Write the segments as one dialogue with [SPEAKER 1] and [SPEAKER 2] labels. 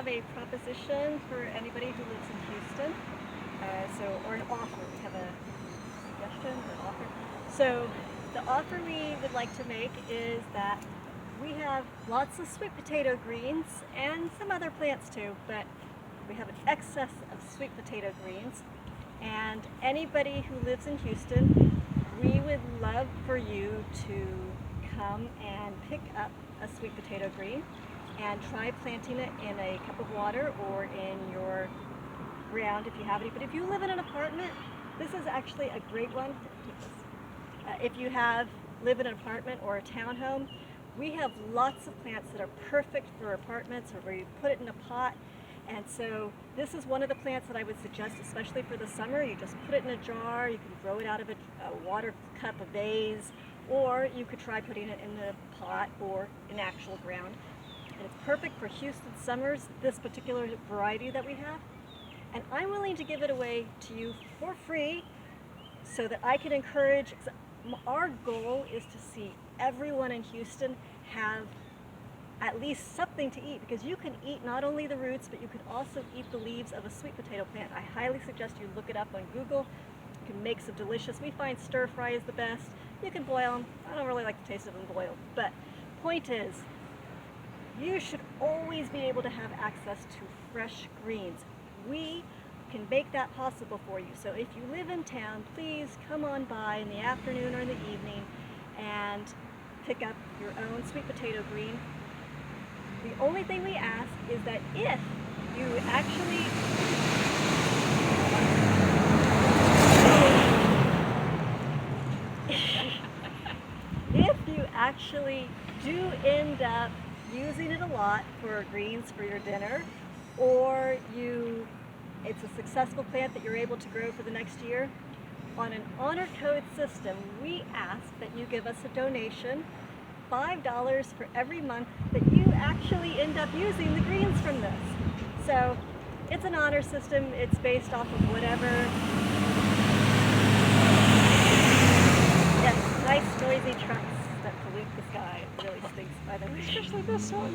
[SPEAKER 1] have a proposition for anybody who lives in Houston. Or an offer. We have a suggestion or an offer. So the offer we would like to make is that we have lots of sweet potato greens and some other plants too, but we have an excess of sweet potato greens. And anybody who lives in Houston, we would love for you to come and pick up a sweet potato green and try planting it in a cup of water or in your ground if you have any. But if you live in an apartment, this is actually a great one. If you live in an apartment or a townhome, we have lots of plants that are perfect for apartments or where you put it in a pot. And so this is one of the plants that I would suggest, especially for the summer. You just put it in a jar, you can grow it out of a water cup, a vase, or you could try putting it in the pot or in actual ground. And it's perfect for Houston summers, this particular variety that we have. And I'm willing to give it away to you for free so that I can encourage. Our goal is to see everyone in Houston have at least something to eat, because you can eat not only the roots, but you can also eat the leaves of a sweet potato plant. I highly suggest you look it up on Google. You can make some delicious, we find stir fry is the best. You can boil them. I don't really like the taste of them boiled, but point is, you should always be able to have access to fresh greens. We can make that possible for you. So if you live in town, please come on by in the afternoon or in the evening and pick up your own sweet potato green. The only thing we ask is that if you actually do end up using it a lot for greens for your dinner, or it's a successful plant that you're able to grow for the next year, on an honor code system, we ask that you give us a donation, $5 for every month that you actually end up using the greens from this. So it's an honor system. It's based off of whatever. Yes, nice noisy trucks that pollute the sky. It really stinks, by the way.
[SPEAKER 2] Especially this one.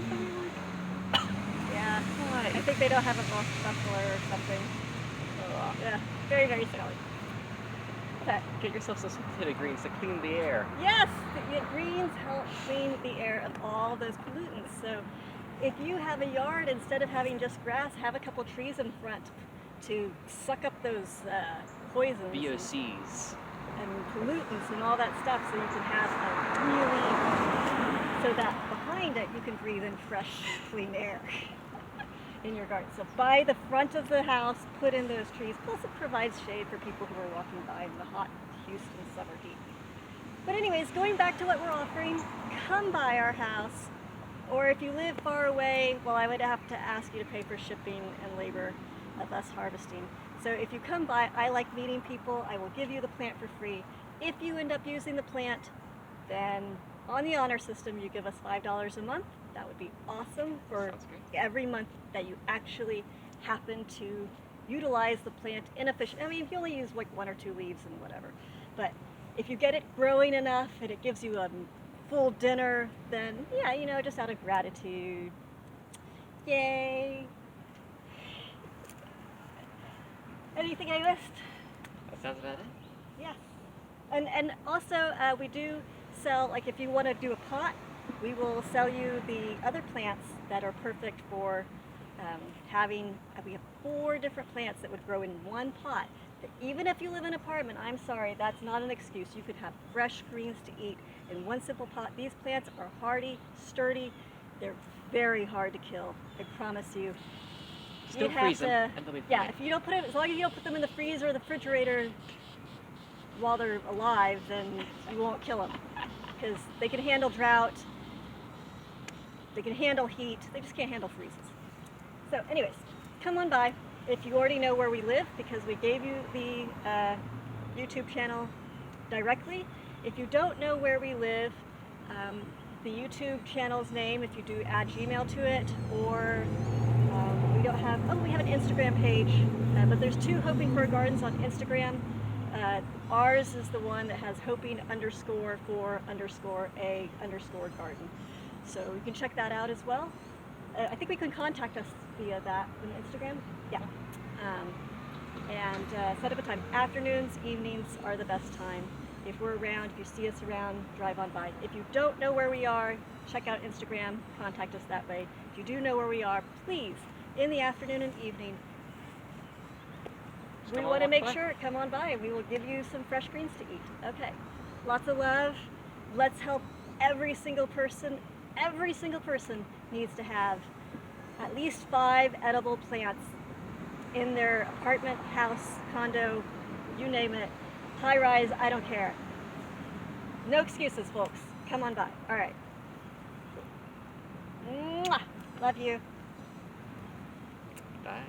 [SPEAKER 1] Yeah, I think they don't have a muffler or something. Yeah, very, very smelly. But
[SPEAKER 2] get yourself some sweet potato greens to clean the air.
[SPEAKER 1] Yes, the greens help clean the air of all those pollutants. So if you have a yard, instead of having just grass, have a couple trees in front to suck up those poisons.
[SPEAKER 2] VOCs.
[SPEAKER 1] And pollutants and all that stuff, so you can have a really, so that behind it you can breathe in fresh, clean air in your garden. So by the front of the house, put in those trees, plus it provides shade for people who are walking by in the hot Houston summer heat. But anyways, going back to what we're offering, come by our house, or if you live far away, well, I would have to ask you to pay for shipping and labor of us harvesting. So if you come by, I like meeting people. I will give you the plant for free. If you end up using the plant, then on the honor system, you give us $5 a month. That would be awesome for every month that you actually happen to utilize the plant inefficient. I mean, if you only use like 1 or 2 leaves and whatever, but if you get it growing enough and it gives you a full dinner, then yeah, just out of gratitude, yay. Anything I missed?
[SPEAKER 2] That sounds about it.
[SPEAKER 1] Yes. And also we do sell, like if you want to do a pot, we will sell you the other plants that are perfect for having, we have 4 different plants that would grow in one pot. Even if you live in an apartment, I'm sorry, that's not an excuse. You could have fresh greens to eat in one simple pot. These plants are hardy, sturdy, they're very hard to kill, I promise you.
[SPEAKER 2] Still freeze them, and they'll be fine.
[SPEAKER 1] Yeah, if you don't put it, as long as you don't put them in the freezer or the refrigerator while they're alive, then you won't kill them. Because they can handle drought, they can handle heat, they just can't handle freezes. So anyways, come on by. If you already know where we live, because we gave you the YouTube channel directly. If you don't know where we live, the YouTube channel's name, if you do add Gmail to it, or we have an Instagram page, but there's 2 Hoping for Gardens on Instagram. Ours is the one that has hoping_for_a_garden. So you can check that out as well. I think we can contact us via that in Instagram. Yeah. And set up a time. Afternoons, evenings are the best time. If we're around, if you see us around, drive on by. If you don't know where we are, check out Instagram, contact us that way. If you do know where we are, please, in the afternoon and evening, we want to make sure, come on by and we will give you some fresh greens to eat. Okay, lots of love. Let's help every single person. Every single person needs to have at least 5 edible plants in their apartment, house, condo, you name it, high rise, I don't care. No excuses, folks. Come on by. All right. Mwah! Love you.
[SPEAKER 2] Bye.